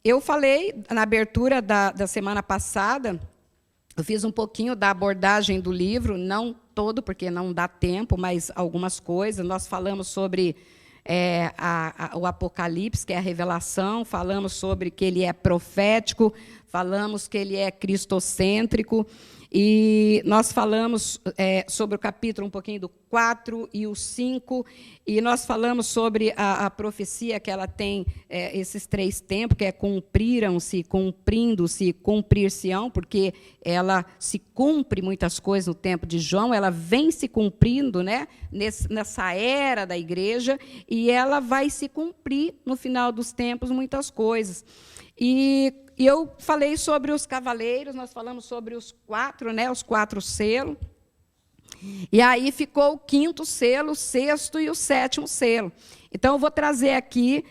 Eu falei na abertura da semana passada, eu fiz um pouquinho da abordagem do livro, não todo, porque não dá tempo, mas algumas coisas. Nós falamos sobre o Apocalipse, que é a revelação, falamos sobre que ele é profético, falamos que ele é cristocêntrico, e nós falamos sobre o capítulo um pouquinho do 4 e o 5, e nós falamos sobre a profecia que ela tem esses 3 tempos, que é cumpriram-se, cumprindo-se, cumprir-se-ão, porque ela se cumpre muitas coisas no tempo de João, ela vem se cumprindo, né, nessa era da igreja, e ela vai se cumprir no final dos tempos muitas coisas. E eu falei sobre os cavaleiros, nós falamos sobre os 4, né, os 4 selos. E aí ficou o 5º selo, o 6º e o 7º selo. Então, eu vou trazer aqui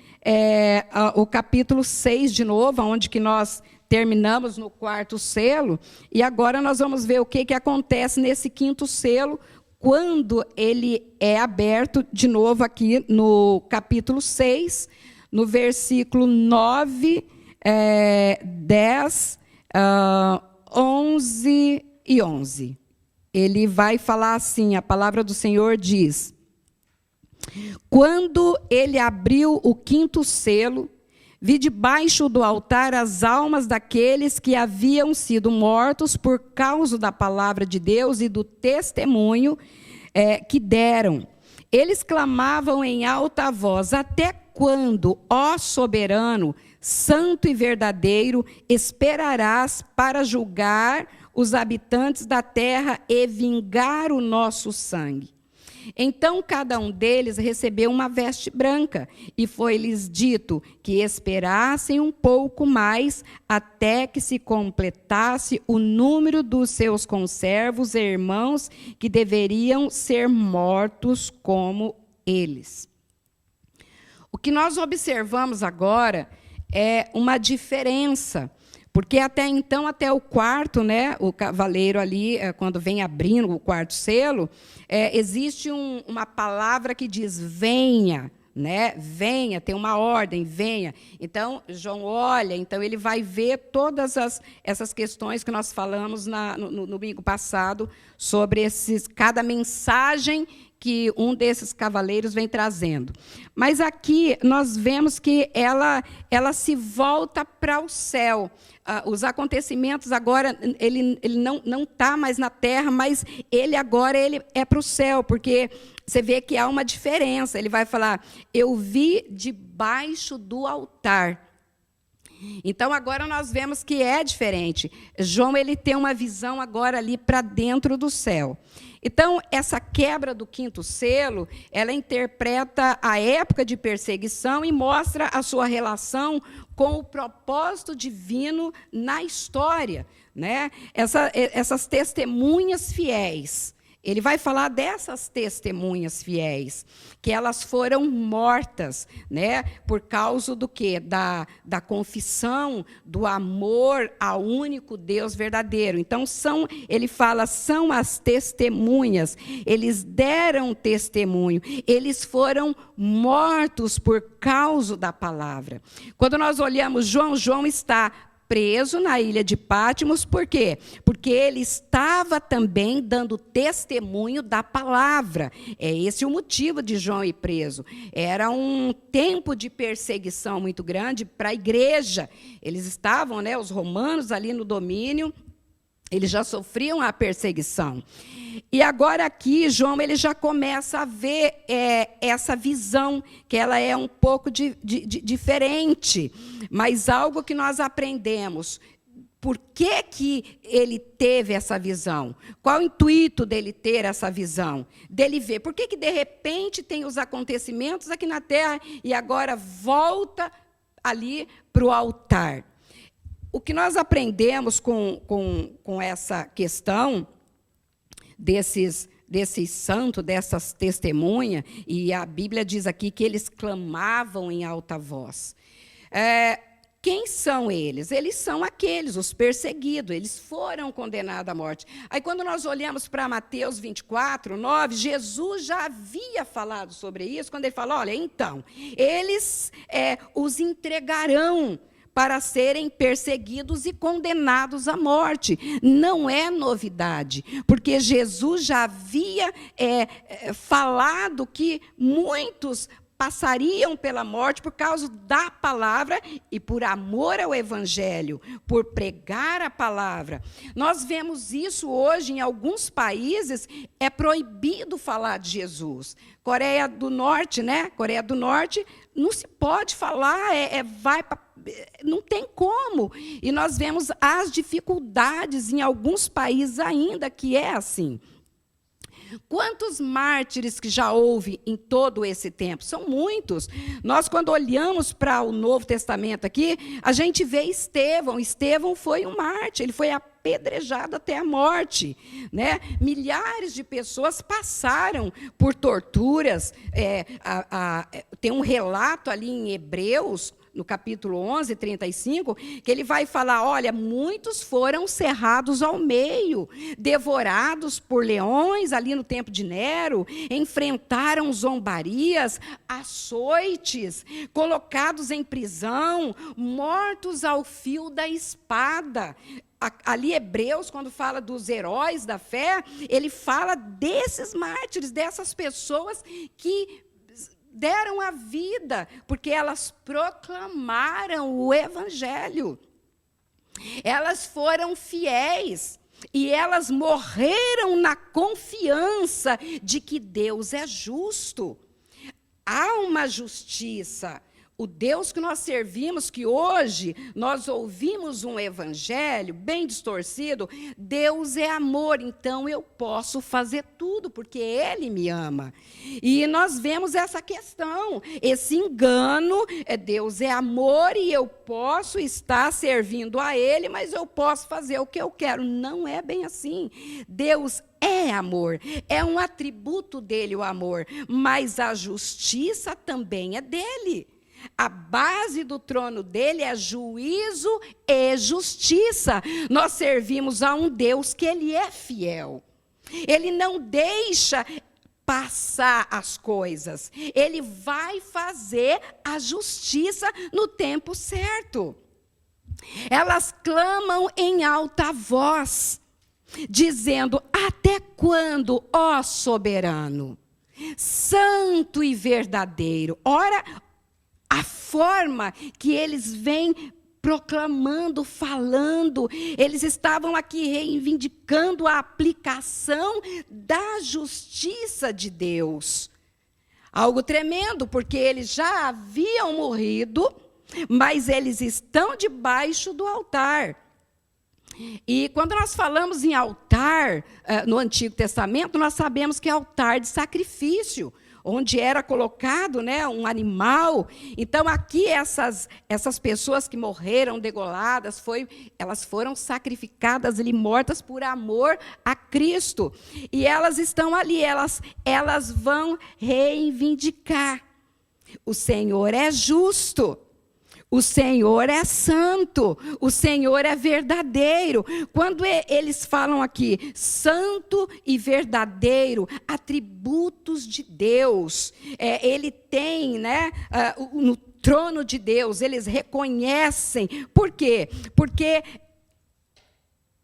o capítulo 6 de novo, onde que nós terminamos no 4º selo. E agora nós vamos ver o que acontece nesse 5º selo, quando ele é aberto, de novo aqui no capítulo 6, no versículo 9... 10, 11 e 11. Ele vai falar assim, a palavra do Senhor diz: quando ele abriu o 5º selo, vi debaixo do altar as almas daqueles que haviam sido mortos por causa da palavra de Deus e do testemunho que deram. Eles clamavam em alta voz: até quando, ó soberano, santo e verdadeiro, esperarás para julgar os habitantes da terra e vingar o nosso sangue? Então cada um deles recebeu uma veste branca, e foi-lhes dito que esperassem um pouco mais, até que se completasse o número dos seus conservos e irmãos, que deveriam ser mortos como eles. O que nós observamos agora é uma diferença, porque até então, até o 4º, né, o cavaleiro ali, quando vem abrindo o 4º selo, existe uma palavra que diz venha, né? Venha, tem uma ordem, venha. Então, João olha, então ele vai ver todas essas questões que nós falamos no domingo passado, sobre cada mensagem que um desses cavaleiros vem trazendo. Mas aqui nós vemos que ela se volta para o céu. Os acontecimentos agora, ele não está mais na terra, mas ele agora é para o céu, porque você vê que há uma diferença. Ele vai falar: eu vi debaixo do altar. Então, agora nós vemos que é diferente. João ele tem uma visão agora ali para dentro do céu. Então, essa quebra do 5º selo, ela interpreta a época de perseguição e mostra a sua relação com o propósito divino na história, né? Essas testemunhas fiéis. Ele vai falar dessas testemunhas fiéis, que elas foram mortas, né, por causa do quê? Da confissão, do amor ao único Deus verdadeiro. Então, ele fala, são as testemunhas, eles deram testemunho, eles foram mortos por causa da palavra. Quando nós olhamos João está preso na ilha de Patmos, por quê? Porque ele estava também dando testemunho da palavra. É esse o motivo de João ir preso. Era um tempo de perseguição muito grande para a igreja. Eles estavam, né, os romanos ali no domínio, eles já sofriam a perseguição. E agora aqui, João ele já começa a ver essa visão, que ela é um pouco diferente, mas algo que nós aprendemos. Por que ele teve essa visão? Qual o intuito dele ter essa visão? Dele ver. Por que de repente tem os acontecimentos aqui na terra e agora volta ali para o altar? O que nós aprendemos com essa questão desses santos, dessas testemunhas, e a Bíblia diz aqui que eles clamavam em alta voz. Quem são eles? Eles são aqueles, os perseguidos, eles foram condenados à morte. Aí, quando nós olhamos para Mateus 24, 9, Jesus já havia falado sobre isso, quando ele fala, olha, então, eles os entregarão para serem perseguidos e condenados à morte. Não é novidade, porque Jesus já havia falado que muitos passariam pela morte por causa da palavra e por amor ao evangelho, por pregar a palavra. Nós vemos isso hoje em alguns países, é proibido falar de Jesus. Coreia do Norte, né? Coreia do Norte, não se pode falar, não tem como. E nós vemos as dificuldades em alguns países ainda que é assim. Quantos mártires que já houve em todo esse tempo? São muitos. Nós, quando olhamos para o Novo Testamento aqui, a gente vê Estevão. Estevão foi um mártir, ele foi apedrejado até a morte, né? Milhares de pessoas passaram por torturas. Tem um relato ali em Hebreus, no capítulo 11, 35, que ele vai falar, olha, muitos foram cerrados ao meio, devorados por leões ali no tempo de Nero, enfrentaram zombarias, açoites, colocados em prisão, mortos ao fio da espada. Ali, Hebreus, quando fala dos heróis da fé, ele fala desses mártires, dessas pessoas que deram a vida, porque elas proclamaram o evangelho. Elas foram fiéis e elas morreram na confiança de que Deus é justo. Há uma justiça. O Deus que nós servimos, que hoje nós ouvimos um evangelho bem distorcido, Deus é amor, então eu posso fazer tudo, porque Ele me ama. E nós vemos essa questão, esse engano, Deus é amor e eu posso estar servindo a Ele, mas eu posso fazer o que eu quero. Não é bem assim. Deus é amor, é um atributo dele o amor, mas a justiça também é dele. A base do trono dele é juízo e justiça. Nós servimos a um Deus que ele é fiel. Ele não deixa passar as coisas. Ele vai fazer a justiça no tempo certo. Elas clamam em alta voz, dizendo, até quando, ó soberano, santo e verdadeiro? Ora, a forma que eles vêm proclamando, falando, eles estavam aqui reivindicando a aplicação da justiça de Deus. Algo tremendo, porque eles já haviam morrido, mas eles estão debaixo do altar. E quando nós falamos em altar, no Antigo Testamento, nós sabemos que é altar de sacrifício, onde era colocado, né, um animal. Então, aqui, essas pessoas que morreram degoladas, elas foram sacrificadas ali, mortas por amor a Cristo. E elas estão ali, elas vão reivindicar. O Senhor é justo. O Senhor é santo, o Senhor é verdadeiro. Quando eles falam aqui, santo e verdadeiro, atributos de Deus, ele tem, né, no trono de Deus, eles reconhecem. Por quê? Porque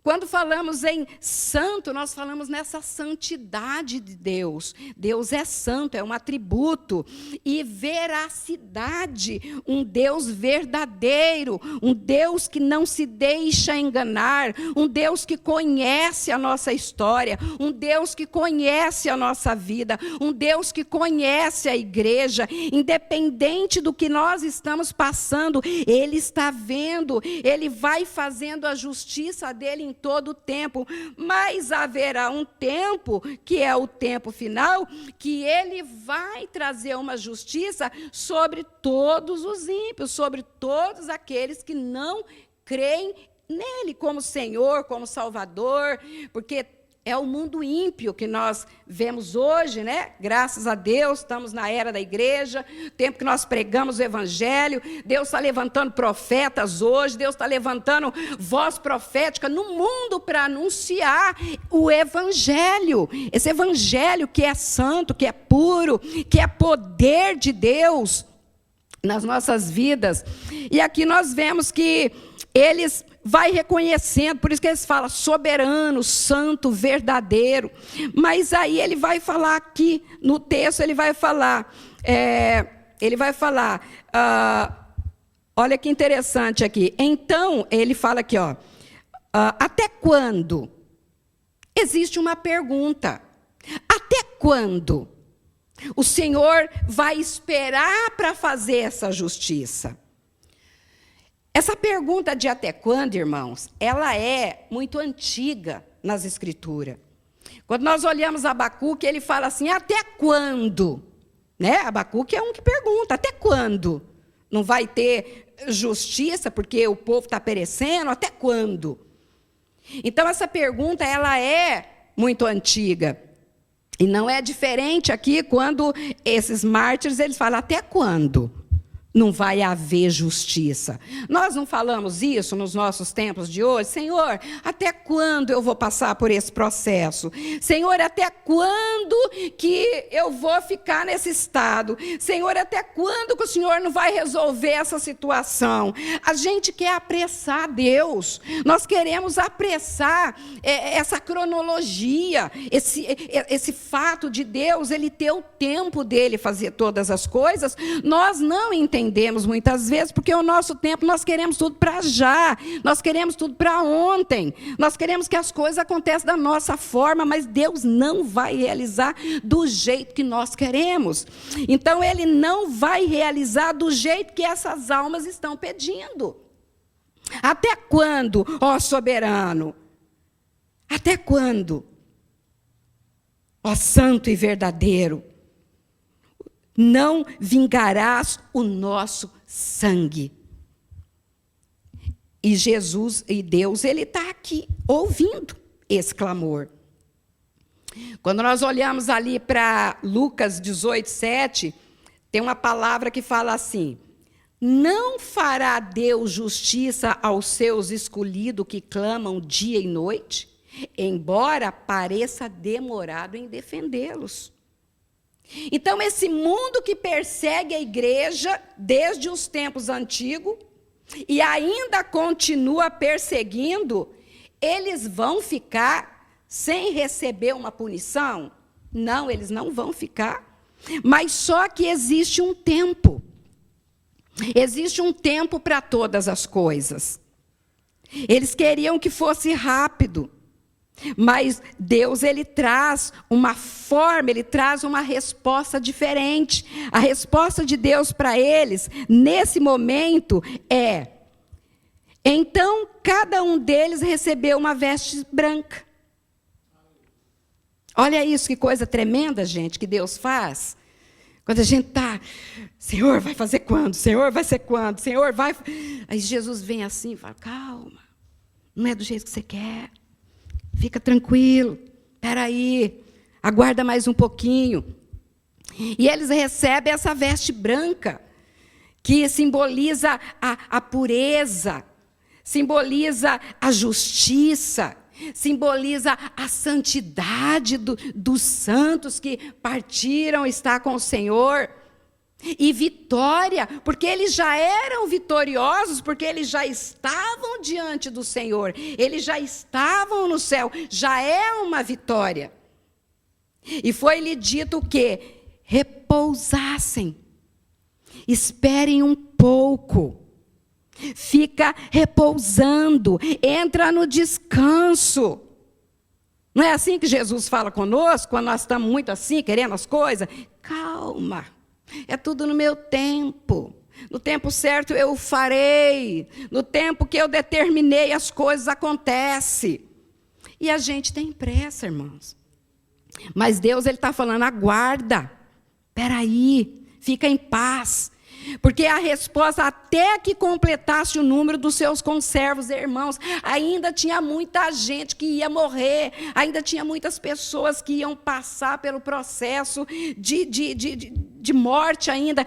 quando falamos em santo, nós falamos nessa santidade de Deus. Deus é santo, é um atributo. E veracidade, um Deus verdadeiro, um Deus que não se deixa enganar, um Deus que conhece a nossa história, um Deus que conhece a nossa vida, um Deus que conhece a igreja, independente do que nós estamos passando, Ele está vendo, Ele vai fazendo a justiça dele em todo o tempo, mas haverá um tempo, que é o tempo final, que ele vai trazer uma justiça sobre todos os ímpios, sobre todos aqueles que não creem nele como Senhor, como Salvador, porque é o mundo ímpio que nós vemos hoje, né? Graças a Deus, estamos na era da igreja, tempo que nós pregamos o evangelho, Deus está levantando profetas hoje, Deus está levantando voz profética no mundo para anunciar o evangelho. Esse evangelho que é santo, que é puro, que é poder de Deus nas nossas vidas. E aqui nós vemos que eles vai reconhecendo, por isso que eles falam soberano, santo, verdadeiro. Mas aí ele vai falar aqui, no texto ele vai falar, olha que interessante aqui. Então, ele fala aqui, até quando? Existe uma pergunta. Até quando o Senhor vai esperar para fazer essa justiça? Essa pergunta de até quando, irmãos, ela é muito antiga nas Escrituras. Quando nós olhamos Abacuque, ele fala assim, até quando? Né? Abacuque é um que pergunta, até quando? Não vai ter justiça porque o povo está perecendo? Até quando? Então, essa pergunta, ela é muito antiga. E não é diferente aqui quando esses mártires, eles falam, até quando não vai haver justiça? Nós não falamos isso nos nossos tempos de hoje? Senhor, até quando eu vou passar por esse processo? Senhor, até quando que eu vou ficar nesse estado? Senhor, até quando que o Senhor não vai resolver essa situação? A gente quer apressar Deus. Nós queremos apressar essa cronologia, esse fato de Deus, ele ter o tempo dele fazer todas as coisas. Nós não entendemos muitas vezes, porque o nosso tempo nós queremos tudo para já, nós queremos tudo para ontem, nós queremos que as coisas aconteçam da nossa forma, mas Deus não vai realizar do jeito que nós queremos. Então, Ele não vai realizar do jeito que essas almas estão pedindo. Até quando, ó soberano? Até quando? Ó santo e verdadeiro, não vingarás o nosso sangue. E Jesus, e Deus, Ele está aqui, ouvindo esse clamor. Quando nós olhamos ali para Lucas 18:7, tem uma palavra que fala assim, não fará Deus justiça aos seus escolhidos que clamam dia e noite, embora pareça demorado em defendê-los. Então, esse mundo que persegue a igreja desde os tempos antigos e ainda continua perseguindo, eles vão ficar sem receber uma punição? Não, eles não vão ficar. Mas só que existe um tempo. Existe um tempo para todas as coisas. Eles queriam que fosse rápido. Mas Deus, Ele traz uma forma, Ele traz uma resposta diferente. A resposta de Deus para eles, nesse momento, é: então cada um deles recebeu uma veste branca. Olha isso, que coisa tremenda, gente, que Deus faz. Quando a gente está, Senhor, vai fazer quando? Senhor, vai ser quando? Senhor, vai... Aí Jesus vem assim e fala, calma, não é do jeito que você quer. Fica tranquilo, espera aí, aguarda mais um pouquinho. E eles recebem essa veste branca, que simboliza a pureza, simboliza a justiça, simboliza a santidade dos santos que partiram estar com o Senhor. E vitória, porque eles já eram vitoriosos, porque eles já estavam diante do Senhor, eles já estavam no céu, já é uma vitória. E foi-lhe dito o quê? Repousassem, esperem um pouco, fica repousando, entra no descanso. Não é assim que Jesus fala conosco, quando nós estamos muito assim, querendo as coisas? Calma. É tudo no meu tempo. No tempo certo eu o farei. No tempo que eu determinei as coisas acontecem. E a gente tem pressa, irmãos. Mas Deus, Ele está falando, aguarda. Espera aí, fica em paz. Porque a resposta, até que completasse o número dos seus conservos e irmãos, ainda tinha muita gente que ia morrer, ainda tinha muitas pessoas que iam passar pelo processo de morte ainda.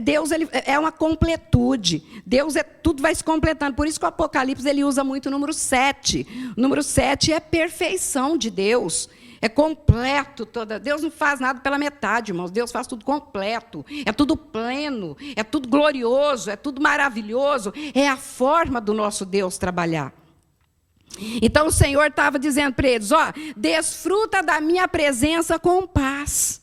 Deus ele é uma completude. Deus tudo vai se completando. Por isso que o Apocalipse ele usa muito o número 7. O número 7 é perfeição de Deus. É completo. Deus não faz nada pela metade, irmãos. Deus faz tudo completo. É tudo pleno. É tudo glorioso. É tudo maravilhoso. É a forma do nosso Deus trabalhar. Então o Senhor estava dizendo para eles: desfruta da minha presença com paz.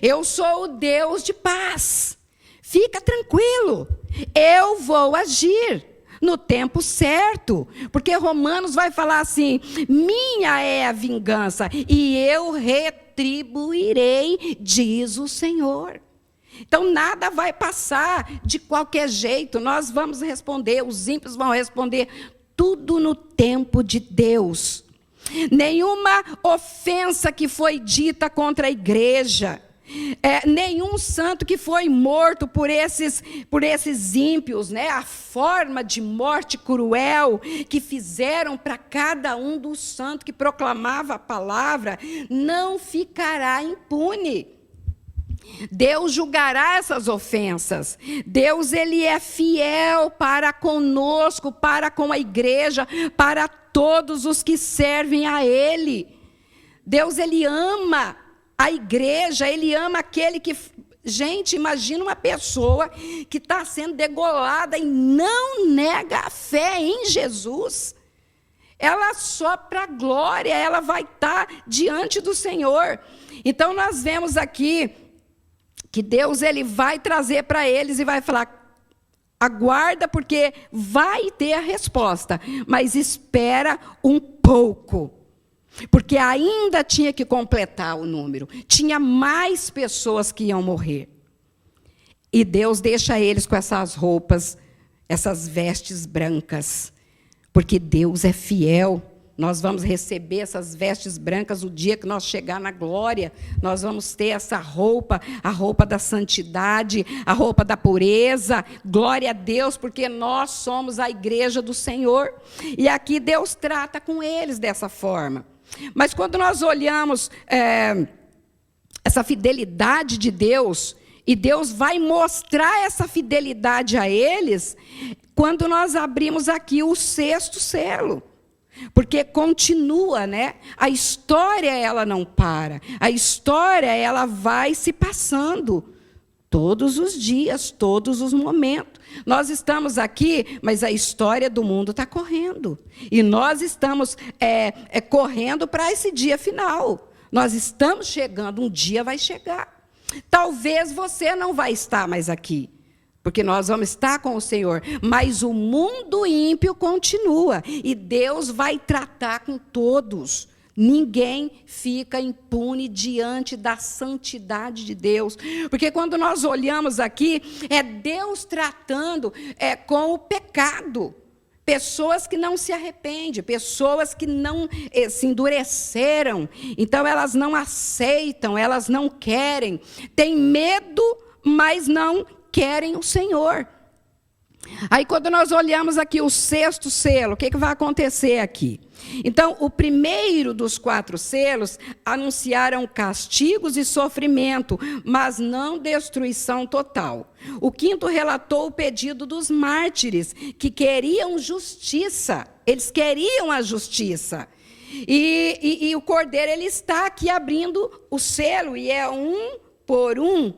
Eu sou o Deus de paz. Fica tranquilo. Eu vou agir no tempo certo, porque Romanos vai falar assim: minha é a vingança e eu retribuirei, diz o Senhor. Então nada vai passar de qualquer jeito, nós vamos responder, os ímpios vão responder, tudo no tempo de Deus. Nenhuma ofensa que foi dita contra a igreja, nenhum santo que foi morto por esses ímpios, né? A forma de morte cruel que fizeram para cada um dos santos que proclamava a palavra, não ficará impune. Deus julgará essas ofensas. Deus ele é fiel para conosco, para com a igreja, para todos os que servem a Ele. Deus ele ama a igreja, ele ama aquele que... Gente, imagina uma pessoa que está sendo degolada e não nega a fé em Jesus. Ela só para a glória, ela vai estar diante do Senhor. Então nós vemos aqui que Deus ele vai trazer para eles e vai falar: aguarda, porque vai ter a resposta, mas espera um pouco. Porque ainda tinha que completar o número. Tinha mais pessoas que iam morrer. E Deus deixa eles com essas roupas, essas vestes brancas. Porque Deus é fiel. Nós vamos receber essas vestes brancas o dia que nós chegar na glória. Nós vamos ter essa roupa, a roupa da santidade, a roupa da pureza. Glória a Deus, porque nós somos a igreja do Senhor. E aqui Deus trata com eles dessa forma. Mas quando nós olhamos essa fidelidade de Deus, e Deus vai mostrar essa fidelidade a eles, quando nós abrimos aqui o 6º selo. Porque continua, né? A história ela não para. A história ela vai se passando todos os dias, todos os momentos. Nós estamos aqui, mas a história do mundo está correndo. E nós estamos correndo para esse dia final. Nós estamos chegando, um dia vai chegar. Talvez você não vai estar mais aqui, porque nós vamos estar com o Senhor. Mas o mundo ímpio continua. E Deus vai tratar com todos. Ninguém fica impune diante da santidade de Deus. Porque quando nós olhamos aqui, é Deus tratando com o pecado. Pessoas que não se arrependem, pessoas que não se endureceram. Então elas não aceitam, elas não querem. Têm medo, mas não querem o Senhor. Aí quando nós olhamos aqui o 6º selo, o que vai acontecer aqui? Então, o primeiro dos 4 selos anunciaram castigos e sofrimento, mas não destruição total. O 5º relatou o pedido dos mártires, que queriam justiça. Eles queriam a justiça. E o Cordeiro ele está aqui abrindo o selo, e é um por um.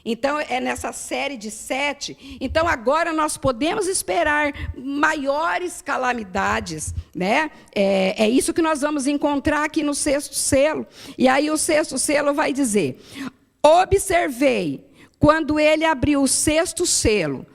Então, é nessa série de 7. Então, agora nós podemos esperar maiores calamidades, né? É isso que nós vamos encontrar aqui no 6º selo. E aí o 6º selo vai dizer: observei, quando ele abriu o 6º selo,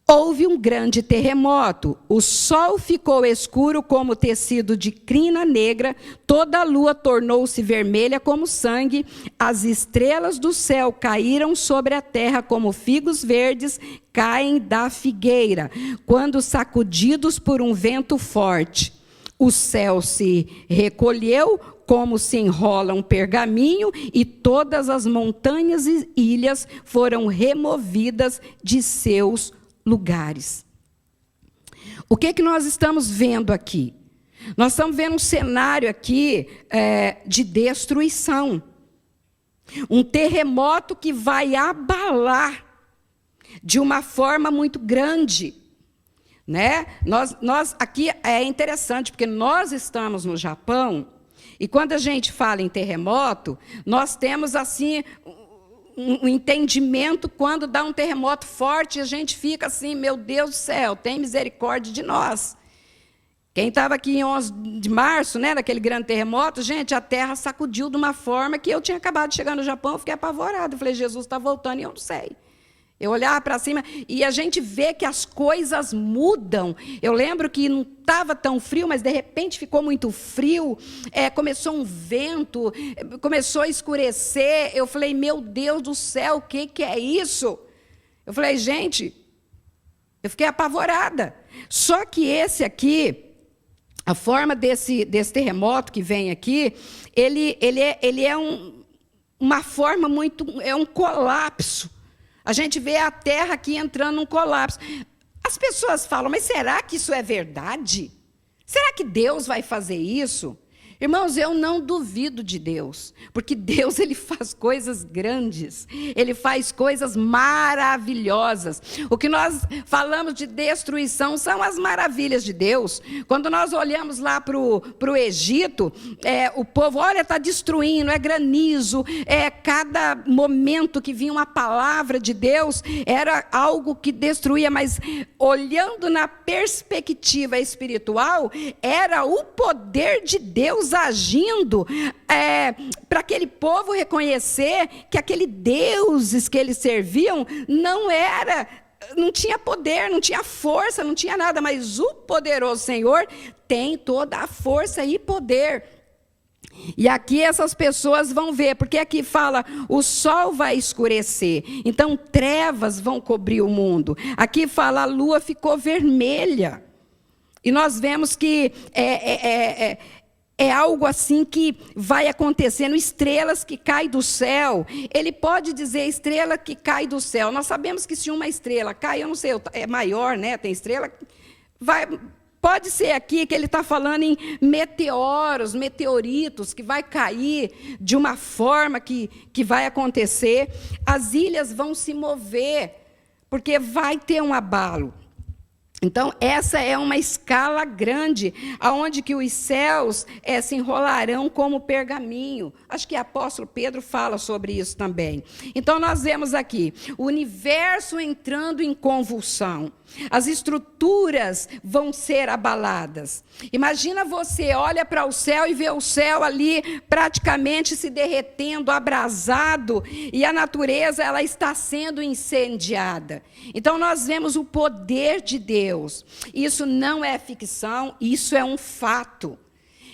houve um grande terremoto, o sol ficou escuro como tecido de crina negra, toda a lua tornou-se vermelha como sangue, as estrelas do céu caíram sobre a terra como figos verdes caem da figueira, quando sacudidos por um vento forte. O céu se recolheu como se enrola um pergaminho, e todas as montanhas e ilhas foram removidas de seus lugares. O que nós estamos vendo aqui? Nós estamos vendo um cenário aqui de destruição. Um terremoto que vai abalar de uma forma muito grande, né? Nós aqui é interessante, porque nós estamos no Japão, e quando a gente fala em terremoto, nós temos assim um entendimento. Quando dá um terremoto forte, a gente fica assim: meu Deus do céu, tem misericórdia de nós. Quem estava aqui em 11 de março, né, naquele grande terremoto, gente, a terra sacudiu de uma forma que eu tinha acabado de chegar no Japão, eu fiquei apavorada. Eu falei: Jesus está voltando, e eu não sei. Eu olhava para cima e a gente vê que as coisas mudam. Eu lembro que não estava tão frio, mas de repente ficou muito frio. Começou um vento, começou a escurecer. Eu falei: meu Deus do céu, o que é isso? Eu falei: gente, eu fiquei apavorada. Só que esse aqui, a forma desse terremoto que vem aqui, ele é uma forma muito, é um colapso. A gente vê a terra aqui entrando num colapso. As pessoas falam: mas será que isso é verdade? Será que Deus vai fazer isso? Irmãos, eu não duvido de Deus, porque Deus, ele faz coisas grandes, ele faz coisas maravilhosas. O que nós falamos de destruição são as maravilhas de Deus. Quando nós olhamos lá para o Egito, o povo, olha, está destruindo, é granizo, cada momento que vinha uma palavra de Deus, era algo que destruía, mas olhando na perspectiva espiritual, era o poder de Deus agindo para aquele povo reconhecer que aquele deuses que eles serviam não tinha poder, não tinha força, não tinha nada, mas o poderoso Senhor tem toda a força e poder. E aqui essas pessoas vão ver, porque aqui fala: o sol vai escurecer, então trevas vão cobrir o mundo. Aqui fala: a lua ficou vermelha. E nós vemos que é algo assim que vai acontecendo. Estrelas que caem do céu. Ele pode dizer estrela que cai do céu. Nós sabemos que se uma estrela cai, eu não sei, é maior, né? Tem estrela. Pode ser aqui que ele está falando em meteoros, meteoritos, que vai cair de uma forma que vai acontecer. As ilhas vão se mover, porque vai ter um abalo. Então, essa é uma escala grande, aonde que os céus se enrolarão como pergaminho. Acho que o apóstolo Pedro fala sobre isso também. Então, nós vemos aqui o universo entrando em convulsão. As estruturas vão ser abaladas. Imagina, você olha para o céu e vê o céu ali praticamente se derretendo, abrasado, e a natureza, ela está sendo incendiada. Então nós vemos o poder de Deus. Isso não é ficção, isso é um fato.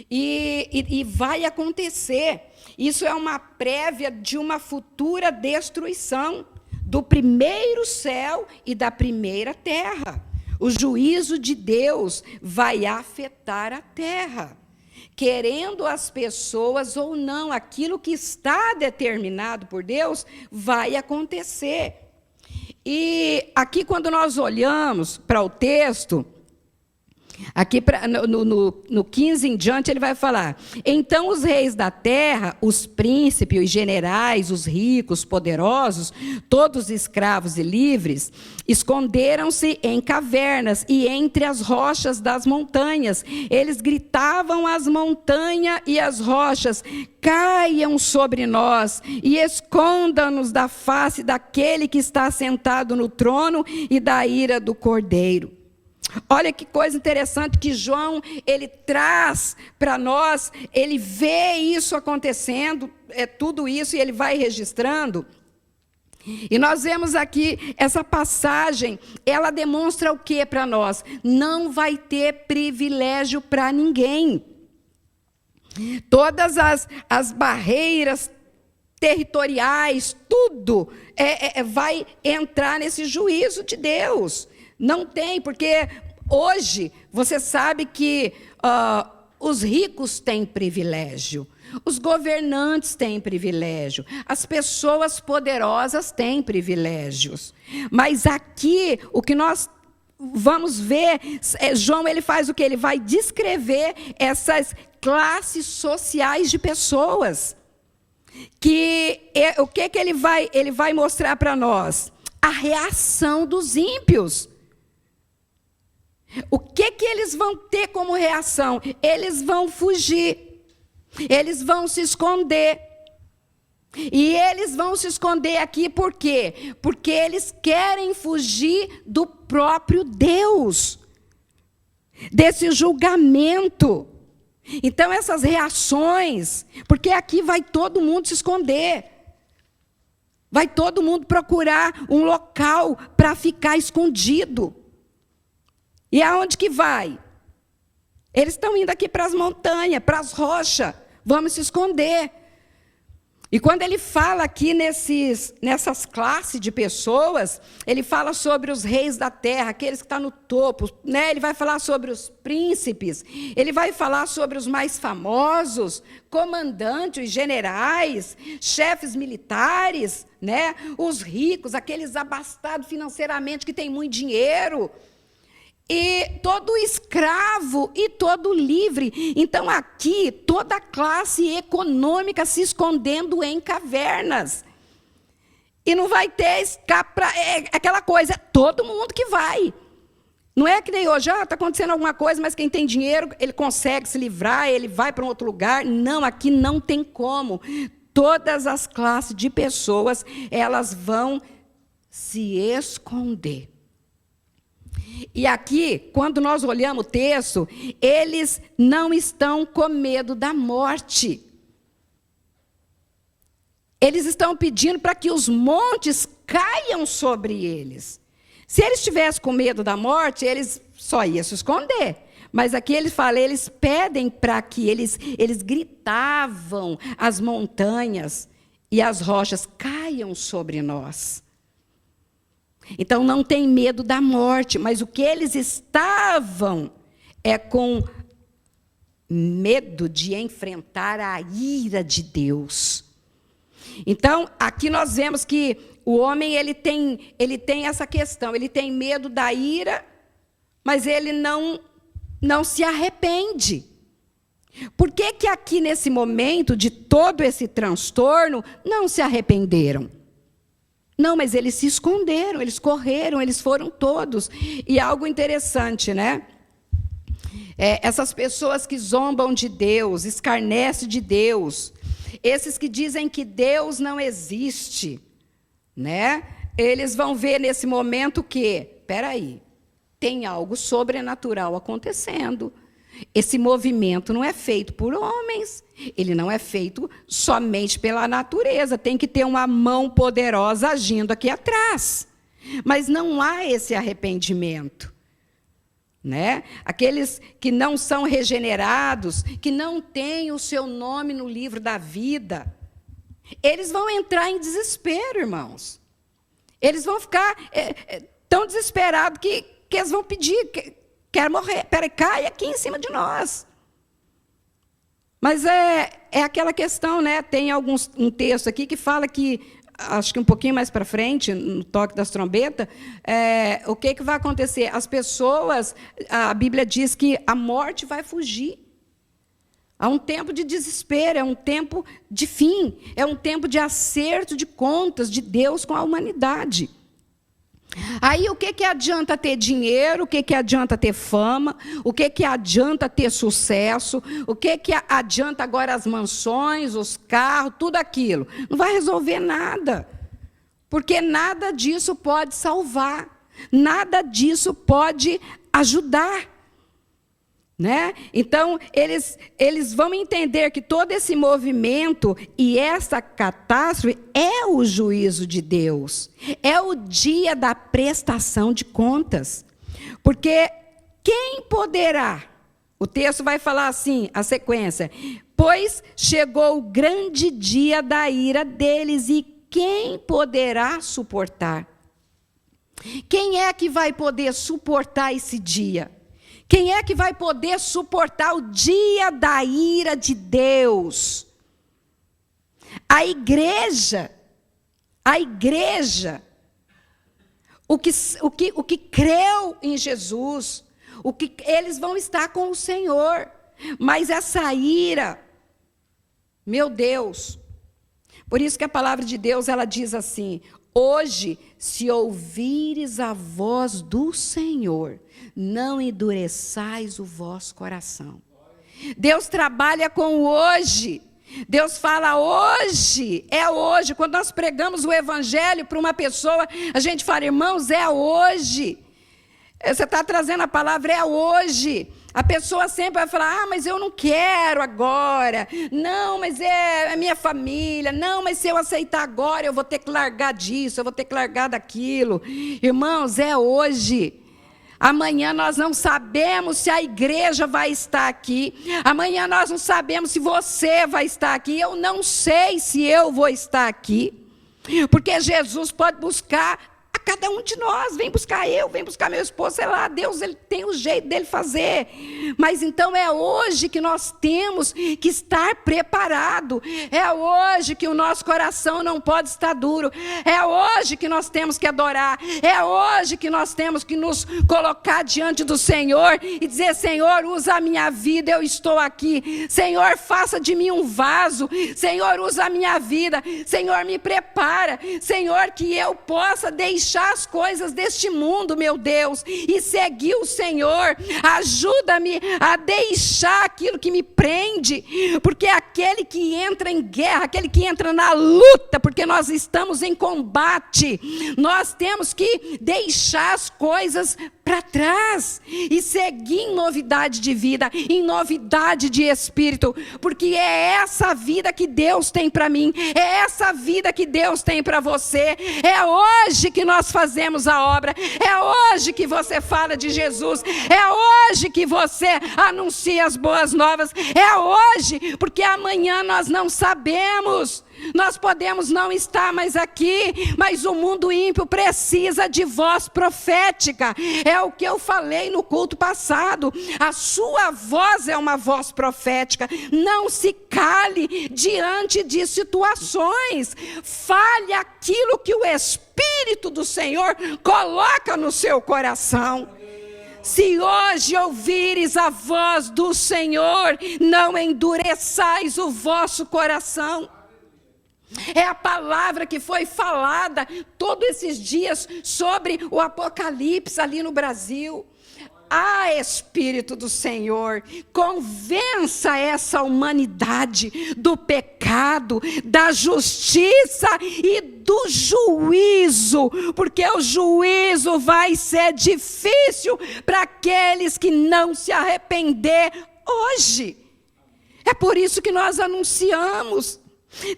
E vai acontecer. Isso é uma prévia de uma futura destruição do primeiro céu e da primeira terra. O juízo de Deus vai afetar a terra. Querendo as pessoas ou não, aquilo que está determinado por Deus vai acontecer. E aqui, quando nós olhamos para o texto, aqui no 15 em diante, ele vai falar: então os reis da terra, os príncipes, os generais, os ricos, poderosos, todos escravos e livres, esconderam-se em cavernas e entre as rochas das montanhas. Eles gritavam às montanhas e às rochas: caiam sobre nós e esconda-nos da face daquele que está sentado no trono e da ira do Cordeiro. Olha que coisa interessante que João, ele traz para nós. Ele vê isso acontecendo, tudo isso, e ele vai registrando. E nós vemos aqui, essa passagem, ela demonstra o que para nós? Não vai ter privilégio para ninguém. Todas as barreiras territoriais, tudo vai entrar nesse juízo de Deus. Não tem, porque hoje você sabe que os ricos têm privilégio, os governantes têm privilégio, as pessoas poderosas têm privilégios. Mas aqui, o que nós vamos ver, João ele faz o quê? Ele vai descrever essas classes sociais de pessoas. O que ele vai mostrar para nós? A reação dos ímpios. O que eles vão ter como reação? Eles vão fugir. Eles vão se esconder. E eles vão se esconder aqui por quê? Porque eles querem fugir do próprio Deus, desse julgamento. Então, essas reações, porque aqui vai todo mundo se esconder. Vai todo mundo procurar um local para ficar escondido. E aonde que vai? Eles estão indo aqui para as montanhas, para as rochas. Vamos se esconder. E quando ele fala aqui nessas classes de pessoas, ele fala sobre os reis da terra, aqueles que estão no topo, né? Ele vai falar sobre os príncipes, ele vai falar sobre os mais famosos, comandantes, generais, chefes militares, né? Os ricos, aqueles abastados financeiramente que têm muito dinheiro. E todo escravo e todo livre. Então, aqui, toda a classe econômica se escondendo em cavernas. E não vai ter escape, aquela coisa, todo mundo que vai. Não é que nem hoje, está acontecendo alguma coisa, mas quem tem dinheiro, ele consegue se livrar, ele vai para um outro lugar. Não, aqui não tem como. Todas as classes de pessoas, elas vão se esconder. E aqui, quando nós olhamos o texto, eles não estão com medo da morte. Eles estão pedindo para que os montes caiam sobre eles. Se eles tivessem com medo da morte, eles só iam se esconder. Mas aqui ele fala, eles pedem para que eles gritavam as montanhas e as rochas caiam sobre nós. Então, não tem medo da morte, mas o que eles estavam é com medo de enfrentar a ira de Deus. Então, aqui nós vemos que o homem ele tem essa questão, ele tem medo da ira, mas ele não se arrepende. Por que aqui nesse momento de todo esse transtorno não se arrependeram? Não, mas eles se esconderam, eles correram, eles foram todos. E algo interessante, né? Essas pessoas que zombam de Deus, escarnecem de Deus, esses que dizem que Deus não existe, né? Eles vão ver nesse momento que, espera aí, tem algo sobrenatural acontecendo. Esse movimento não é feito por homens, ele não é feito somente pela natureza, tem que ter uma mão poderosa agindo aqui atrás. Mas não há esse arrependimento, né? Aqueles que não são regenerados, que não têm o seu nome no livro da vida, eles vão entrar em desespero, irmãos. Eles vão ficar tão desesperados que eles vão pedir... Quer morrer, peraí, cai aqui em cima de nós. Mas é aquela questão, né? Tem um texto aqui que fala que, acho que um pouquinho mais para frente, no toque das trombetas, o que vai acontecer? As pessoas, a Bíblia diz que a morte vai fugir. Há um tempo de desespero, é um tempo de fim, é um tempo de acerto de contas de Deus com a humanidade. Aí o que adianta ter dinheiro, o que adianta ter fama, o que adianta ter sucesso, o que adianta agora as mansões, os carros, tudo aquilo? Não vai resolver nada, porque nada disso pode salvar, nada disso pode ajudar. Né? Então, eles vão entender que todo esse movimento e essa catástrofe é o juízo de Deus. É o dia da prestação de contas. Porque quem poderá? O texto vai falar assim, a sequência. Pois chegou o grande dia da ira deles, e quem poderá suportar? Quem é que vai poder suportar esse dia? Quem é que vai poder suportar o dia da ira de Deus? A igreja, o que creu em Jesus, eles vão estar com o Senhor. Mas essa ira, meu Deus, por isso que a palavra de Deus, ela diz assim: hoje, se ouvires a voz do Senhor, não endureçais o vosso coração. Deus trabalha com o hoje. Deus fala hoje, é hoje. Quando nós pregamos o evangelho para uma pessoa, a gente fala: irmãos, é hoje. Você está trazendo a palavra, é hoje. A pessoa sempre vai falar: mas eu não quero agora. Não, mas é a minha família. Não, mas se eu aceitar agora, eu vou ter que largar disso, eu vou ter que largar daquilo. Irmãos, é hoje. Amanhã nós não sabemos se a igreja vai estar aqui. Amanhã nós não sabemos se você vai estar aqui. Eu não sei se eu vou estar aqui. Porque Jesus pode buscar a cada um de nós. Vem buscar eu, vem buscar meu esposo, sei lá. Deus, ele tem o jeito dele fazer. Mas então é hoje que nós temos que estar preparado. É hoje que o nosso coração não pode estar duro. É hoje que nós temos que adorar. É hoje que nós temos que nos colocar diante do Senhor e dizer: Senhor, usa a minha vida, eu estou aqui. Senhor, faça de mim um vaso. Senhor, usa a minha vida. Senhor, me prepara. Senhor, que eu possa deixar as coisas deste mundo, meu Deus, e seguir o Senhor. Ajuda-me a deixar aquilo que me prende, porque aquele que entra em guerra, aquele que entra na luta, porque nós estamos em combate, nós temos que deixar as coisas para trás e seguir em novidade de vida, em novidade de espírito, porque é essa vida que Deus tem para mim, é essa vida que Deus tem para você. É hoje que nós fazemos a obra, é hoje que você fala de Jesus, é hoje que você anuncia as boas novas, é hoje, porque amanhã nós não sabemos. Nós podemos não estar mais aqui, mas o mundo ímpio precisa de voz profética. É o que eu falei no culto passado. A sua voz é uma voz profética. Não se cale diante de situações. Fale aquilo que o Espírito do Senhor coloca no seu coração. Se hoje ouvires a voz do Senhor, não endureçais o vosso coração. É a palavra que foi falada todos esses dias sobre o Apocalipse ali no Brasil. Ah, Espírito do Senhor, convença essa humanidade do pecado, da justiça e do juízo, porque o juízo vai ser difícil para aqueles que não se arrepender hoje. É por isso que nós anunciamos.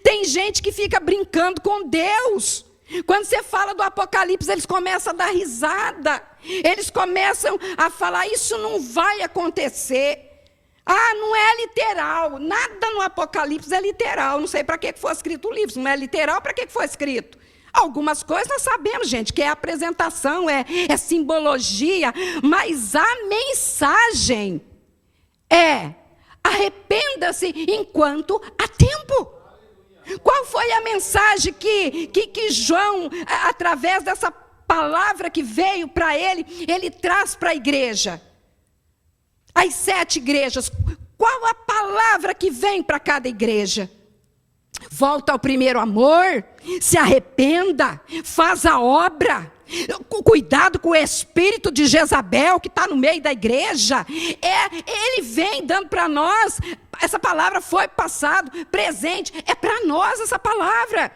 Tem gente que fica brincando com Deus. Quando você fala do Apocalipse, eles começam a dar risada. Eles começam a falar: isso não vai acontecer. Ah, não é literal. Nada no Apocalipse é literal. Não sei para que foi escrito o livro. Se não é literal, para que foi escrito? Algumas coisas nós sabemos, gente, que é apresentação, é simbologia. Mas a mensagem é: arrependa-se enquanto há tempo. Qual foi a mensagem que João, através dessa palavra que veio para ele traz para a igreja? As 7 igrejas. Qual a palavra que vem para cada igreja? Volta ao primeiro amor, se arrependa, faz a obra. Cuidado com o espírito de Jezabel que está no meio da igreja. Ele vem dando para nós. Essa palavra foi passado, presente. É para nós essa palavra.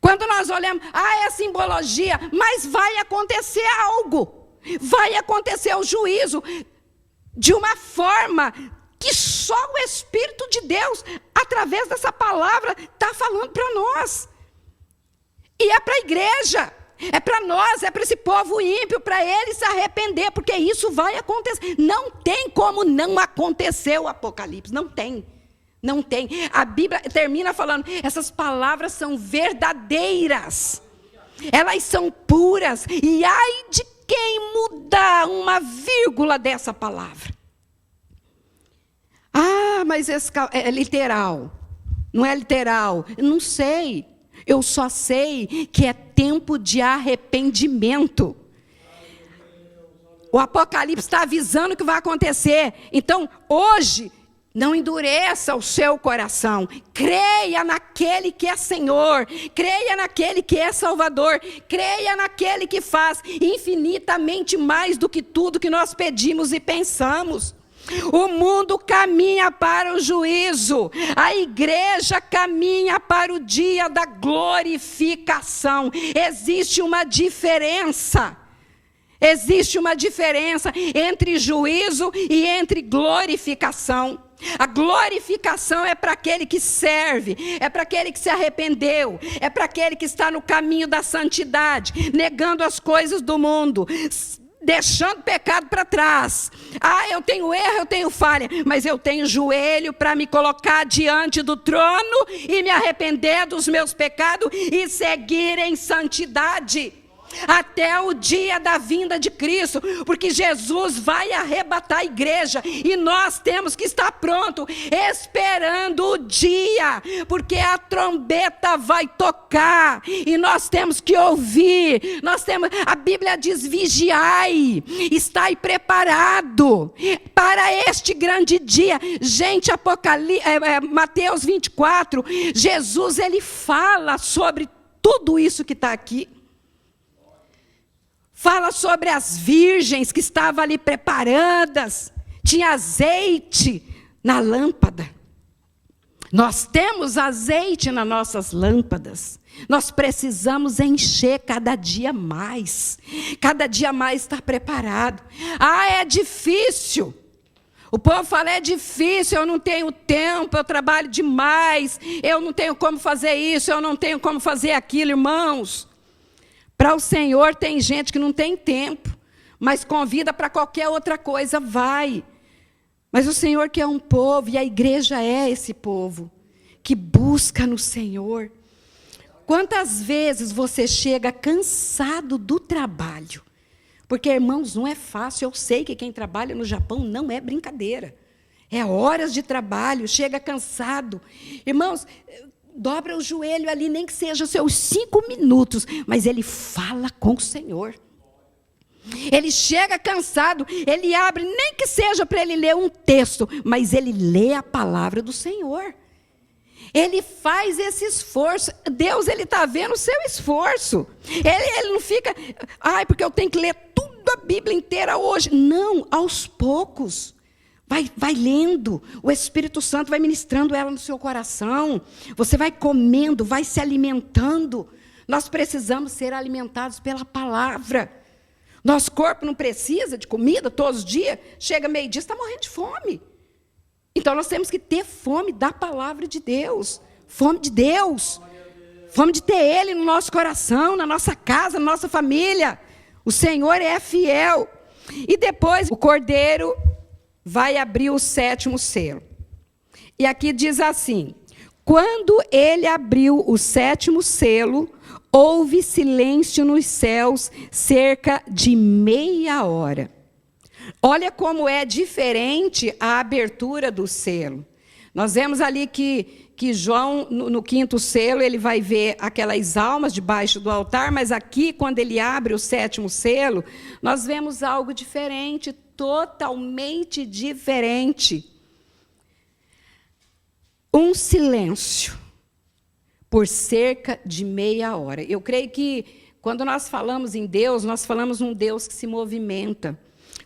Quando nós olhamos, é simbologia, mas vai acontecer algo. Vai acontecer o juízo de uma forma que só o Espírito de Deus, através dessa palavra, está falando para nós. E é para a igreja. É para nós, é para esse povo ímpio, para ele se arrepender, porque isso vai acontecer. Não tem como não acontecer o Apocalipse, não tem. Não tem. A Bíblia termina falando: essas palavras são verdadeiras, elas são puras, e ai de quem mudar uma vírgula dessa palavra. Ah, mas é literal. Não é literal. Não sei. Eu só sei que é tempo de arrependimento. O Apocalipse está avisando o que vai acontecer. Então, hoje, não endureça o seu coração. Creia naquele que é Senhor. Creia naquele que é Salvador. Creia naquele que faz infinitamente mais do que tudo que nós pedimos e pensamos. O mundo caminha para o juízo. A igreja caminha para o dia da glorificação. Existe uma diferença. Existe uma diferença entre juízo e entre glorificação. A glorificação é para aquele que serve, é para aquele que se arrependeu, é para aquele que está no caminho da santidade, negando as coisas do mundo, deixando o pecado para trás. Ah, eu tenho erro, eu tenho falha, mas eu tenho joelho para me colocar diante do trono e me arrepender dos meus pecados e seguir em santidade. Até o dia da vinda de Cristo, porque Jesus vai arrebatar a igreja e nós temos que estar pronto, esperando o dia, porque a trombeta vai tocar e nós temos que ouvir. A Bíblia diz: vigiai, estai preparado para este grande dia. Gente, Mateus 24, Jesus ele fala sobre tudo isso que está aqui. Fala sobre as virgens que estavam ali preparadas. Tinha azeite na lâmpada. Nós temos azeite nas nossas lâmpadas. Nós precisamos encher cada dia mais. Cada dia mais estar preparado. Ah, é difícil. O povo fala: é difícil, eu não tenho tempo, eu trabalho demais. Eu não tenho como fazer isso, eu não tenho como fazer aquilo, irmãos. Para o Senhor tem gente que não tem tempo, mas convida para qualquer outra coisa, vai. Mas o Senhor quer um povo, e a igreja é esse povo, que busca no Senhor. Quantas vezes você chega cansado do trabalho? Porque, irmãos, não é fácil, eu sei que quem trabalha no Japão não é brincadeira. É horas de trabalho, chega cansado. Irmãos, dobra o joelho ali, nem que seja seus 5 minutos, mas ele fala com o Senhor. Ele chega cansado, ele abre, nem que seja para ele ler um texto, mas ele lê a palavra do Senhor. Ele faz esse esforço. Deus, ele está vendo o seu esforço. Ele não fica, porque eu tenho que ler tudo a Bíblia inteira hoje. Não, aos poucos. Vai lendo, o Espírito Santo vai ministrando ela no seu coração. Você vai comendo, vai se alimentando. Nós precisamos ser alimentados pela palavra. Nosso corpo não precisa de comida todos os dias. Chega meio-dia, está morrendo de fome. Então nós temos que ter fome da palavra de Deus. Fome de Deus. Fome de ter Ele no nosso coração, na nossa casa, na nossa família. O Senhor é fiel. E depois o Cordeiro vai abrir o 7º selo. E aqui diz assim: quando ele abriu o 7º selo, houve silêncio nos céus cerca de meia hora. Olha como é diferente a abertura do selo. Nós vemos ali que João, no 5º selo, ele vai ver aquelas almas debaixo do altar, mas aqui, quando ele abre o 7º selo, nós vemos algo diferente, totalmente diferente. Um silêncio por cerca de meia hora. Eu creio que, quando nós falamos em Deus, nós falamos um Deus que se movimenta.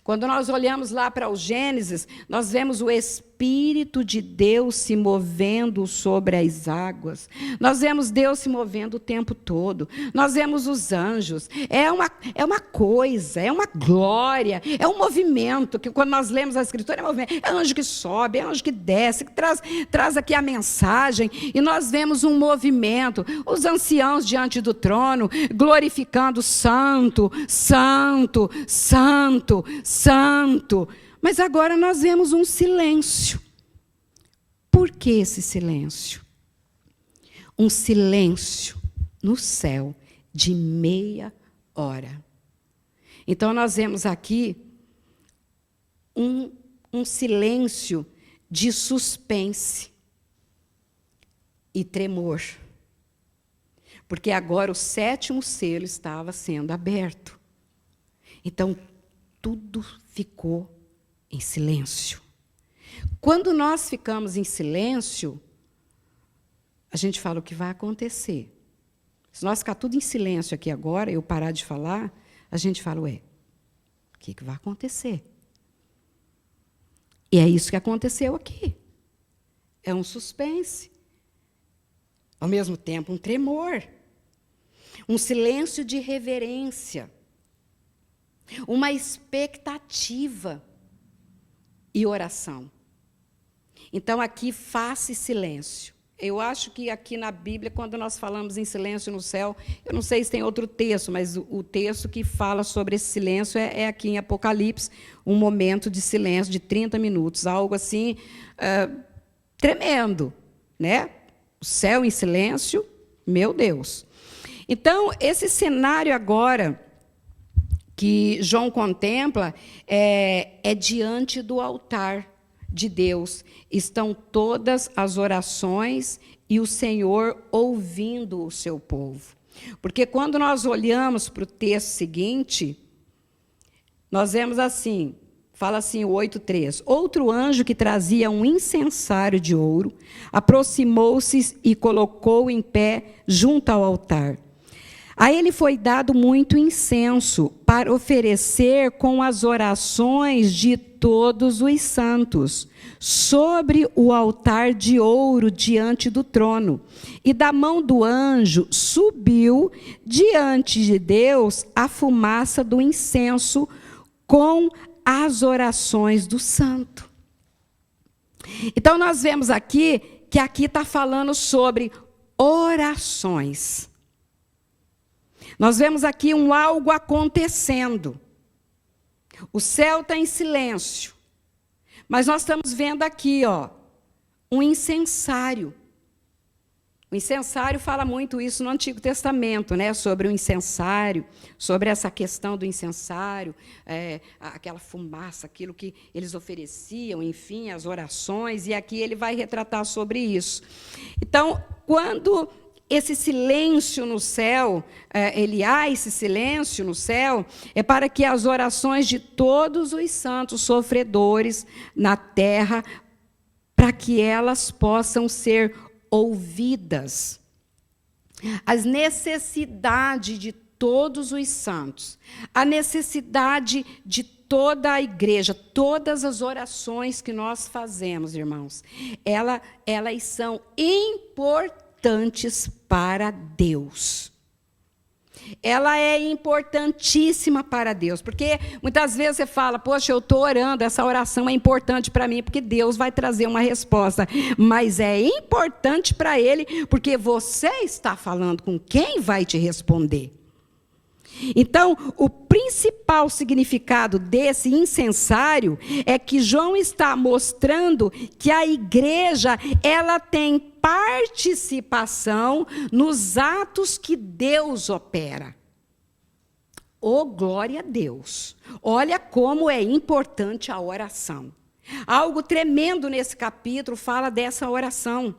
Quando nós olhamos lá para o Gênesis, nós vemos o Espírito de Deus se movendo sobre as águas. Nós vemos Deus se movendo o tempo todo. Nós vemos os anjos. É uma coisa, é uma glória, é um movimento, que quando nós lemos a Escritura, é movimento. É anjo que sobe, é anjo que desce, que traz aqui a mensagem. E nós vemos um movimento. Os anciãos diante do trono, glorificando Santo, Santo, Santo, Santo. Mas agora nós vemos um silêncio. Por que esse silêncio? Um silêncio no céu de meia hora. Então, nós vemos aqui um silêncio de suspense e tremor. Porque agora o 7º selo estava sendo aberto. Então, tudo ficou em silêncio. Quando nós ficamos em silêncio, a gente fala o que vai acontecer. Se nós ficar tudo em silêncio aqui agora, eu parar de falar, a gente fala, o que vai acontecer? E é isso que aconteceu aqui. É um suspense. Ao mesmo tempo, um tremor. Um silêncio de reverência. Uma expectativa e oração. Então, aqui, faça silêncio. Eu acho que aqui na Bíblia, quando nós falamos em silêncio no céu, eu não sei se tem outro texto, mas o texto que fala sobre esse silêncio é aqui em Apocalipse, um momento de silêncio de 30 minutos, algo assim tremendo, né? O céu em silêncio, meu Deus. Então, esse cenário agora que João contempla é diante do altar de Deus. Estão todas as orações e o Senhor ouvindo o seu povo. Porque quando nós olhamos para o texto seguinte, nós vemos assim, fala assim o 8:3. Outro anjo que trazia um incensário de ouro, aproximou-se e colocou em pé junto ao altar. A ele foi dado muito incenso para oferecer com as orações de todos os santos, sobre o altar de ouro diante do trono. E da mão do anjo subiu diante de Deus a fumaça do incenso com as orações do santo. Então, nós vemos aqui que aqui está falando sobre orações. Nós vemos aqui algo acontecendo. O céu está em silêncio. Mas nós estamos vendo aqui, um incensário. O incensário fala muito isso no Antigo Testamento, né? Sobre o incensário, sobre essa questão do incensário, aquela fumaça, aquilo que eles ofereciam, enfim, as orações, e aqui ele vai retratar sobre isso. Então, quando esse silêncio no céu, esse silêncio no céu, é para que as orações de todos os santos sofredores na terra, para que elas possam ser ouvidas. As necessidades de todos os santos, a necessidade de toda a igreja, todas as orações que nós fazemos, irmãos, elas são importantes para Deus. Ela é importantíssima para Deus, porque muitas vezes você fala, poxa, eu estou orando, essa oração é importante para mim, porque Deus vai trazer uma resposta, mas é importante para Ele, porque você está falando com quem vai te responder. Então, o principal significado desse incensário é que João está mostrando que a igreja, ela tem participação nos atos que Deus opera. Oh, glória a Deus! Olha como é importante a oração. Algo tremendo nesse capítulo fala dessa oração.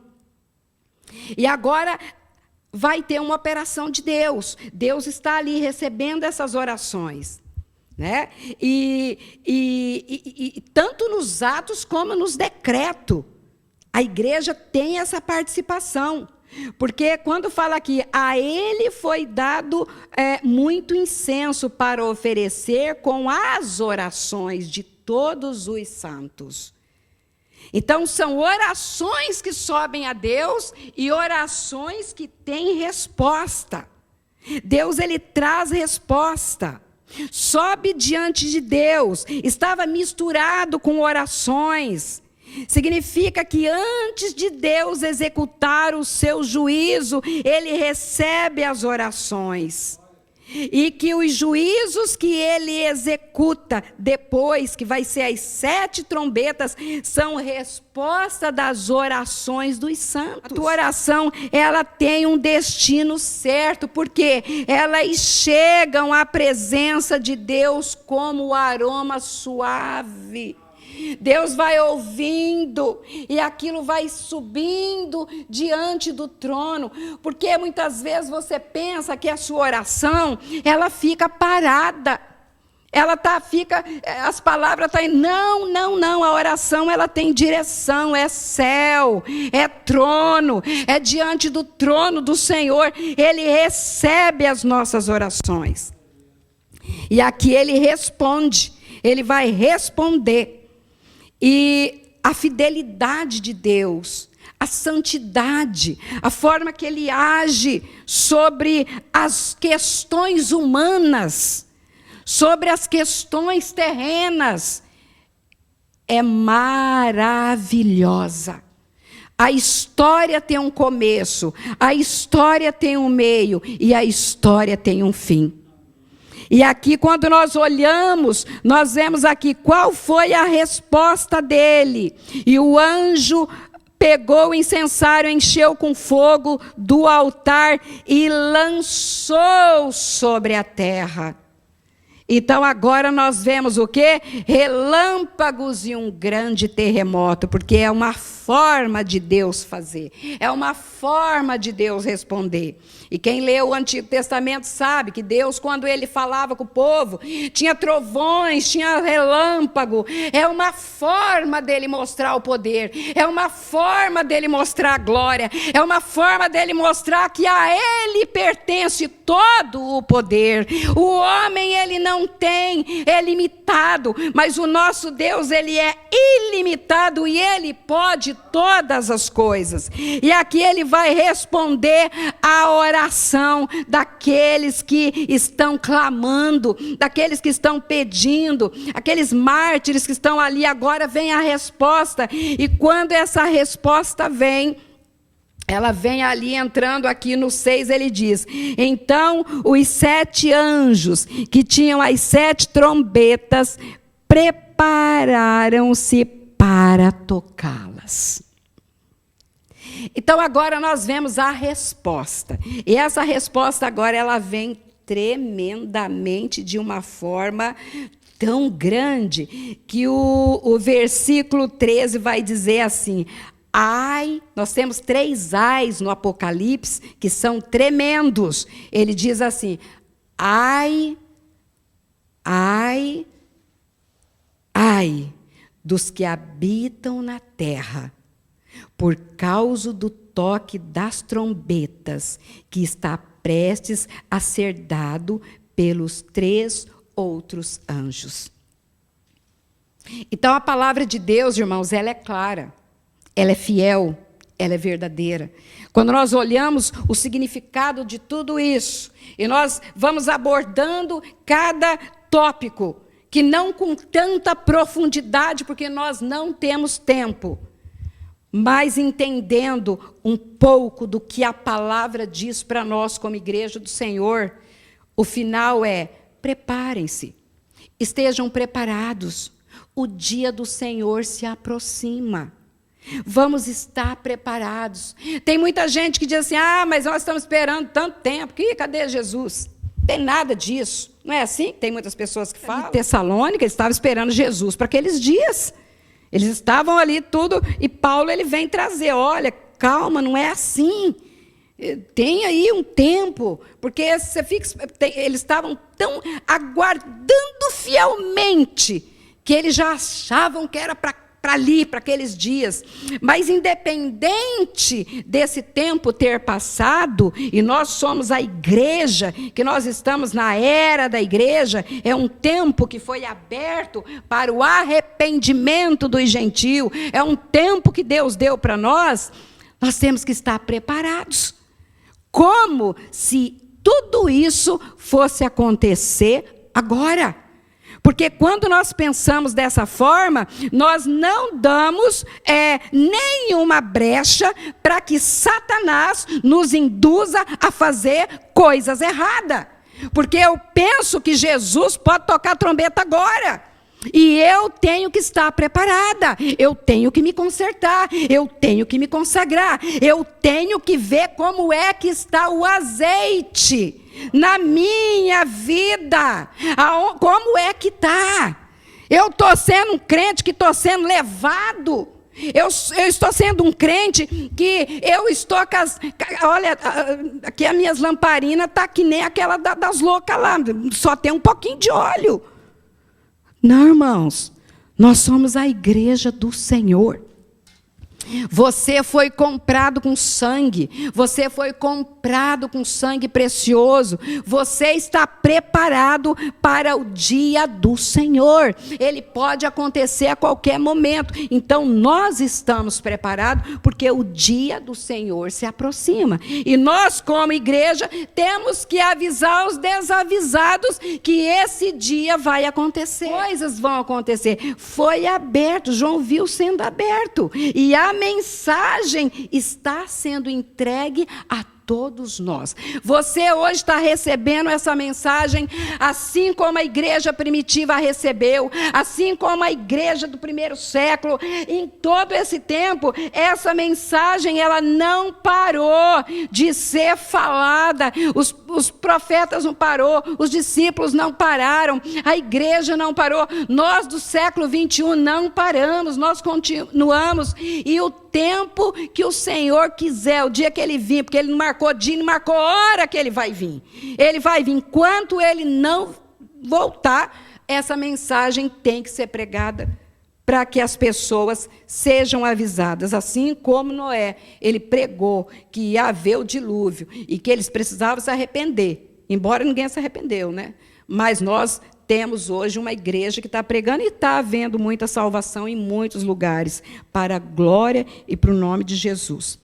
E agora vai ter uma operação de Deus. Deus está ali recebendo essas orações, né? E tanto nos atos como nos decretos, a igreja tem essa participação. Porque quando fala aqui, a ele foi dado muito incenso para oferecer com as orações de todos os santos. Então, são orações que sobem a Deus e orações que têm resposta. Deus, ele traz resposta. Sobe diante de Deus. Estava misturado com orações. Significa que antes de Deus executar o seu juízo, ele recebe as orações. E que os juízos que ele executa depois, que vai ser as 7 trombetas, são resposta das orações dos santos. A tua oração, ela tem um destino certo, porque elas chegam à presença de Deus como o aroma suave. Deus vai ouvindo e aquilo vai subindo diante do trono, porque muitas vezes você pensa que a sua oração, ela fica parada, as palavras estão indo. Não, a oração ela tem direção, é céu, é trono, é diante do trono do Senhor, Ele recebe as nossas orações, e aqui Ele responde, Ele vai responder. E a fidelidade de Deus, a santidade, a forma que Ele age sobre as questões humanas, sobre as questões terrenas, é maravilhosa. A história tem um começo, a história tem um meio e a história tem um fim. E aqui, quando nós olhamos, nós vemos aqui qual foi a resposta dele. E o anjo pegou o incensário, encheu com fogo do altar e lançou sobre a terra. Então agora nós vemos o quê? Relâmpagos e um grande terremoto, porque é uma forma de Deus fazer, é uma forma de Deus responder. E quem lê o Antigo Testamento sabe que Deus, quando Ele falava com o povo, tinha trovões, tinha relâmpago. É uma forma dele mostrar o poder, é uma forma dele mostrar a glória, é uma forma dele mostrar que a Ele pertence todo o poder. O homem, ele não tem, é limitado, mas o nosso Deus, Ele é ilimitado e Ele pode todas as coisas. E aqui Ele vai responder a oração daqueles que estão clamando, daqueles que estão pedindo, aqueles mártires que estão ali. Agora vem a resposta, e quando essa resposta vem, ela vem ali entrando aqui no 6, ele diz: então os 7 anjos que tinham as 7 trombetas prepararam-se para tocá-las. Então agora nós vemos a resposta. E essa resposta agora ela vem tremendamente, de uma forma tão grande, que o versículo 13 vai dizer assim: ai, nós temos 3 ais no Apocalipse que são tremendos. Ele diz assim: ai dos que habitam na terra, por causa do toque das trombetas que está prestes a ser dado pelos 3 outros anjos. Então a palavra de Deus, irmãos, ela é clara, ela é fiel, ela é verdadeira. Quando nós olhamos o significado de tudo isso, e nós vamos abordando cada tópico, que não com tanta profundidade, porque nós não temos tempo, mas entendendo um pouco do que a palavra diz para nós como igreja do Senhor, o final é: preparem-se, estejam preparados, o dia do Senhor se aproxima. Vamos estar preparados. Tem muita gente que diz assim: ah, mas nós estamos esperando tanto tempo, cadê Jesus? Não tem nada disso. Não é assim? Tem muitas pessoas que falam. Em Tessalônica, eles estavam esperando Jesus para aqueles dias. Eles estavam ali tudo, e Paulo ele vem trazer: olha, calma, não é assim. Tem aí um tempo, porque eles estavam tão aguardando fielmente, que eles já achavam que era para ali, para aqueles dias. Mas independente desse tempo ter passado, e nós somos a igreja, que nós estamos na era da igreja, é um tempo que foi aberto para o arrependimento dos gentios, é um tempo que Deus deu para nós temos que estar preparados, como se tudo isso fosse acontecer agora. Porque quando nós pensamos dessa forma, nós não damos nenhuma brecha para que Satanás nos induza a fazer coisas erradas. Porque eu penso que Jesus pode tocar a trombeta agora. E eu tenho que estar preparada, eu tenho que me consertar, eu tenho que me consagrar, eu tenho que ver como é que está o azeite na minha vida, como é que está. Eu estou sendo um crente que estou sendo levado. Eu estou sendo um crente que eu estou com as... Olha, aqui as minhas lamparinas estão que nem aquela das loucas lá, só tem um pouquinho de óleo. Não, irmãos, nós somos a igreja do Senhor. Você foi comprado com sangue, você foi comprado com sangue precioso, você está preparado para o dia do Senhor. Ele pode acontecer a qualquer momento, então nós estamos preparados porque o dia do Senhor se aproxima. E nós, como igreja, temos que avisar os desavisados que esse dia vai acontecer. Coisas vão acontecer. Foi aberto, João viu sendo aberto, e a mensagem está sendo entregue a todos nós. Você hoje está recebendo essa mensagem, assim como a igreja primitiva a recebeu, assim como a igreja do primeiro século. Em todo esse tempo, essa mensagem ela não parou de ser falada. Os profetas não parou, os discípulos não pararam, a igreja não parou. Nós do século 21 não paramos, nós continuamos. E o tempo que o Senhor quiser, o dia que Ele vir, porque Ele não marcou dia, não marcou hora que Ele vai vir. Ele vai vir. Enquanto Ele não voltar, essa mensagem tem que ser pregada para que as pessoas sejam avisadas. Assim como Noé, ele pregou que ia haver o dilúvio e que eles precisavam se arrepender. Embora ninguém se arrependeu, né? Mas nós temos hoje uma igreja que está pregando e está havendo muita salvação em muitos lugares, para a glória e para o nome de Jesus.